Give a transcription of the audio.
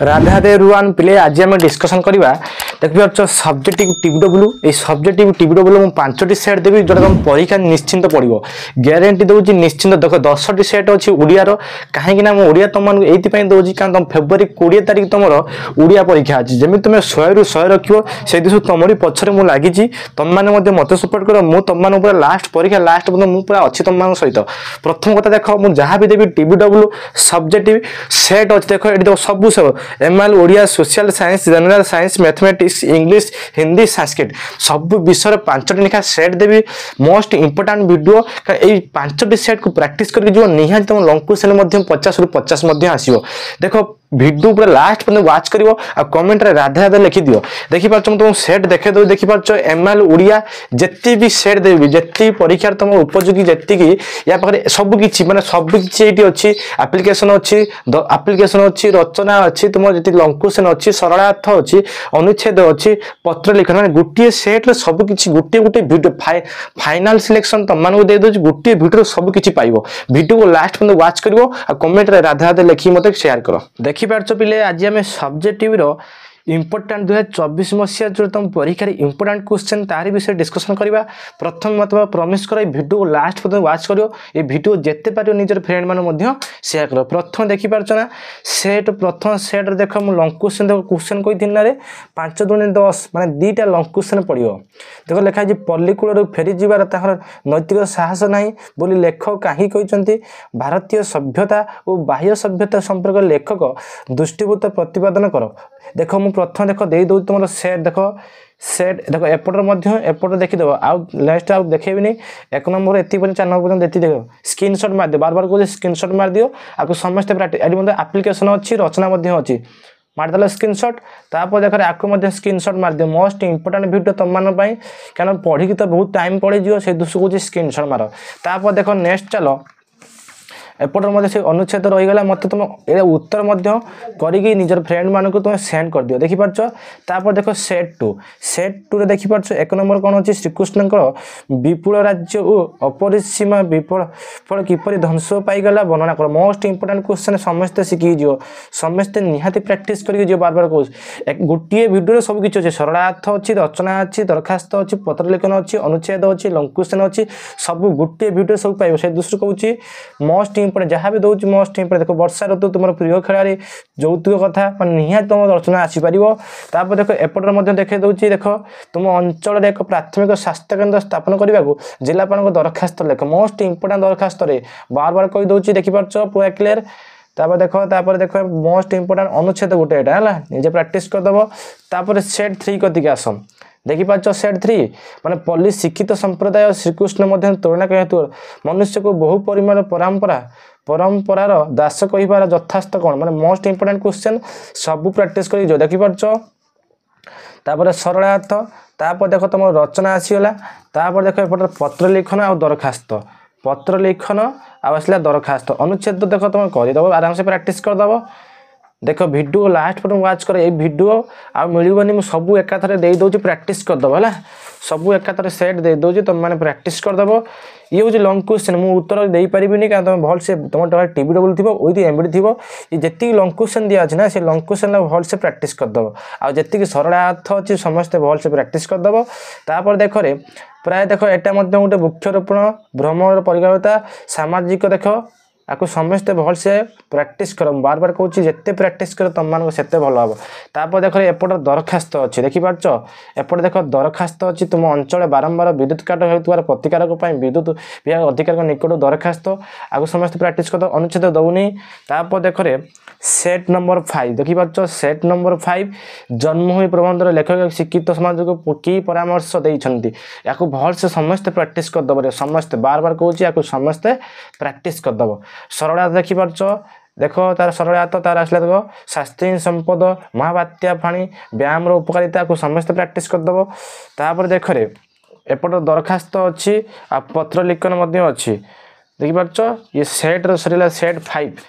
राधा दे Ruan पिले आज आम डिस्कसन करवा देखिए सब्जेक्टिव टीडब्ल्यू ये सब्जेक्टिव टीडब्ल्यू मुझे 5टी सेट देवी जोटा तुम परीक्षा निश्चिंत पड़ो ग्यारंटी दूसरी निश्चिंत देख 10टी सेट अच्छी ओडियार कहीं ओडिया तुमको ये दूसरी कारण तुम फेब्रुआरी 20 तारिख तुम ओडिया परीक्षा अच्छी जमी तुम 100 ରୁ 100 रखियो से दिशु तुमरी पछरे मु लागी तुम मैंने मत सपोर्ट कर मु तुम पूरा लास्ट परीक्षा लास्ट मुझे पूरा अच्छी तुम सहित प्रथम कथा देख मुझे जहाँ भी देवी टीडब्ल्यू सब्जेक्टिव सेट अच्छे देख ये सब सब ML Odia social science general science mathematics English Hindi Sanskrit सब विषय 5टी लेखा सेट देवी मोस्ट इंपोर्टाट वीडियो ये 5टी सेट को प्रैक्टिस करके जो निहाती तुम लंग क्वेश्चन 50 ରୁ 50 आसो देख वीडियो पूरा लास्ट पर्यटन वाच कर कमेंट रे राधे राधे लिखि दियो देखि पार तुम सेट देखे दो देखि पार एमएल ओडिया जत्ती भी सेट देबी जत्ती परीक्षा तुम उपयोगी जत्ती की या पारे सब किछि माने सब किछि एटी अछि एप्लिकेशन अछि रचना अछि तुम जति लंग क्वेश्चन अछि सरलार्थ अछि अनुच्छेद अछि पत्र लिखन माने गुटिए सेट रे सब किछि गुटिए गुटिए वीडियो फाइनल सिलेक्शन तुम मानको दे दो गुटिए वीडियो सब किछि पाइबो वीडियो को लास्ट पर्यटन वाच करिवो आ कमेंट रे राधे राधे लिखि मते शेयर करो देखिपार पिले आज आम सब्जेक्टिव इंपोर्टाट 2024 मसीहा जो तुम परीक्षा इंपोर्टाट क्वेश्चन तार विषय डिस्कसन करवा प्रथम मतलब प्रमिश कर वीडियो लास्ट पर्यटन वाच करो ये वीडियो जिते पार निजर फ्रेंड मैंने शेयर कर प्रथम देखिपार ना सेट प्रथम सेट देख मुझे लंग क्वेश्चन देख क्वेश्चन कही ना 5 × 10 माने 2टा लंग क्वेश्चन पड़ो देख लिखाई पल्लीकूल फेरी जीवार नैतिक साहस ना बोली लेखक कहीं कहते भारतीय सभ्यता और बाह्य सभ्यता संपर्क लेखक दृष्टिभूत प्रतिपादन कर देख मु प्रथम देख दे दो तुम सेट देख सेट देख एपटर देखीदेव आउ नेक्स्ट आउ देखेबी 1 नंबर एति 4 नंबर देती देख स्क्रीनशॉट मार दियो बार बार कहते स्क्रीनशॉट मार दियो आपको समस्त प्रैक्टिस एटी मतलब एप्लिकेशन अच्छी रचना अच्छी मारदेल स्क्रीनशॉट तापर देख आपको स्क्रीनशॉट मार दियो मोस्ट इंपोर्टाट वीडियो तुम मान क्या पढ़ी तो बहुत टाइम पड़े से दूसरे कौन स्क्रीनशॉट मार तापर देख नेक्स्ट चलो एपटर से अनुच्छेद रहीगला मत तुम ये उत्तर करी निजर फ्रेंड मान तुम सेंड कर दियो देखिपार देख सेट टू देखिपार 1 नंबर कौन अच्छी श्रीकृष्ण विपुल राज्य और अपरिसीमा विफल फल किपर ध्वंस पाईगला वर्णना कर मोस्ट इंपोर्टाट क्वेश्चन समस्ते शिखी समस्ते निहाती प्रैक्टिस करके बार बार कह गोटे वीडियो सब किसी अच्छे सरलार्थ अच्छी रचना अच्छी दरखास्त अच्छी पत्र लिखन अच्छी अनुच्छेद अच्छी लंग क्वेश्चन अच्छी सब गोटे वीडियो सब पाइब से दूसरे कहूँ मोस्ट इंपोर्टेंट जहाँ भी दूसरी मोस्ट इंपोर्टेंट देख वर्षा ऋतु तुम प्रिय खेलाड़ी यौतुक कथा निहाती तुम रचना आसीपर देख एपटर देखे दूसरी देख तुम अंचल एक प्राथमिक स्वास्थ्य केन्द्र स्थापन करने को जिलापाल दरखास्त लेख मोस्ट इंपोर्टाट दरखास्त बार बार कही दूसरी देखिपार पूरा क्लियर देख मोस्ट इंपोर्टाट अनुच्छेद गोटे है निजे प्रैक्टिस करदेव सेट 3 कतिक आस देखिपार सेट 3 माने पल्ली शिक्षित संप्रदाय श्रीकृष्ण तुलना कहतु मनुष्य को बहु परिमाण परंपरार दास कहिबार यथास्थ कौन माने मोस्ट इंपोर्टाट क्वेश्चन सब प्रैक्टिस कर देखिपार सरलार्थ तापर देख तुम रचना आसीगला तापर देख एपटे पत्र लिखन आ दरखास्त पत्र लिखन आसला दरखास्त अनुच्छेद देख तुम करदेव आराम से प्रैक्टिस करदेव देख वीडियो लास्ट पर वाच कर ये वीडियो आ मिलबनी सब एकाथरे दे दूसरी प्रैक्टिस करदेव है सब एकाथरे सेट दे दूसरी तुम मैंने प्रैक्टिस करदेव ये हूँ लंग क्वेश्चन मुझे उत्तर दे पारिनी क्या तुम भल से तुम टीडब्ल्यू थी विथ एमबीडी थी ये जी लंग क्वेश्चन दिया ना से लंग क्वेश्चन भल से प्रैक्टिस करदेव आती सरलार्थ अच्छी समस्ते भल से प्रैक्टिस करदेव तापर देख रे प्राय देख एटा गोटे वृक्षरोपण भ्रमण परिकल्पना सामाजिक देख आपको समस्ते भल से प्रैक्टिस कर बार बार कहूँ जिते प्रैक्टिस कर तुम मान से भल हम तापर देख एपट दरखास्त अच्छी देखिपार एपटे देख दरखास्त अच्छी तुम अंचल बारंबार विद्युत काट होता प्रतिकारक विद्युत विभाग अधिकार निकट दरखास्त आपको समस्त प्रैक्टिस कर अनुच्छेद दौनी तापर देख सेट नंबर 5 देखिपार सेट नंबर 5 जन्मभूमि प्रबंधर लेखक शिक्षित समाज को कि परामर्श देते या भल से समस्ते प्रैक्टिस करदेव समस्ते बार बार कहूँ या समस्ते प्रैक्टिस करदेव सरलार्थ देखिपार देख तार सरलार्थ तार आसला देख शास्त्रीय संपद महाबात्या फाणी व्यायाम उपकारिता को समस्त प्रैक्टिस करदेव तापर देख रे एपट दरखास्त अच्छी आ पत्र लिखन अच्छी देखिपार ये सेट सरीला सेट 5